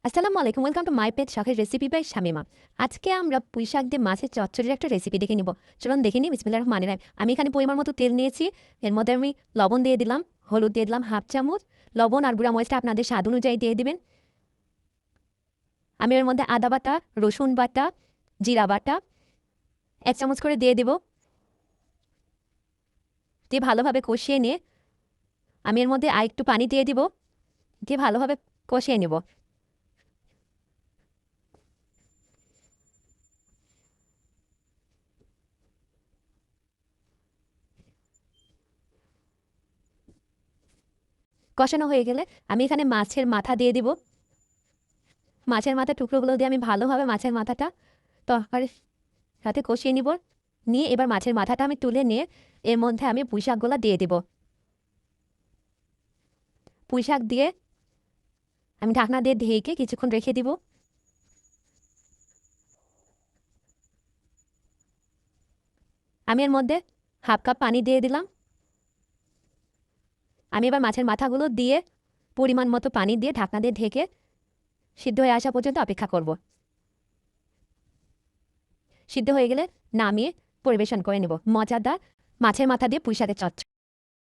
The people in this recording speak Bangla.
আসসালামু আলাইকুম, ওয়েলকাম টু মাই পেজ শখের রেসিপি বাই শামিমা। আজকে আমরা পুঁই শাক দিয়ে মাছের চচ্চড়ির একটা রেসিপি দেখে নিব। চলুন দেখে নিই। বিসমিল্লাহির রহমানির রহিম। আমি এখানে পরিমাণ মতো তেল নিয়েছি। এর মধ্যে আমি লবণ দিয়ে দিলাম, হলুদ দিয়ে দিলাম হাফ চামচ, লবণ আর গুঁড়া মরিচটা আপনাদের স্বাদ অনুযায়ী দিয়ে দিবেন। আমি এর মধ্যে আদা বাটা, রসুন বাটা, জিরা বাটা 1 চামচ করে দিয়ে দেব। দিয়ে ভালোভাবে কষিয়ে নিয়ে আমি এর মধ্যে আর একটু পানি দিয়ে দিব, দিয়ে ভালোভাবে কষিয়ে নেব। কষানো হয়ে গেলে আমি এখানে মাছের মাথা দিয়ে দিব। মাছের মাথার টুকরোগুলো দিয়ে আমি ভালোভাবে মাছের মাথাটা তরকারির সাথে কষিয়ে নিব। নিয়ে এবার মাছের মাথাটা আমি তুলে নিয়ে এর মধ্যে আমি পুঁই শাকগুলো দিয়ে দেব। পুঁই শাক দিয়ে আমি ঢাকনা দিয়ে ঢেকে কিছুক্ষণ রেখে দিব। আমি এর মধ্যে হাফ কাপ পানি দিয়ে দিলাম। আমি এবার মাছের মাথাগুলো দিয়ে পরিমাণ মতো পানি দিয়ে ঢাকনা দিয়ে ঢেকে সিদ্ধ হয়ে আসা পর্যন্ত অপেক্ষা করব। সিদ্ধ হয়ে গেলে নামিয়ে পরিবেশন করে নেব মজাদার মাছের মাথা দিয়ে পুঁই শাকের চচ্চড়ি।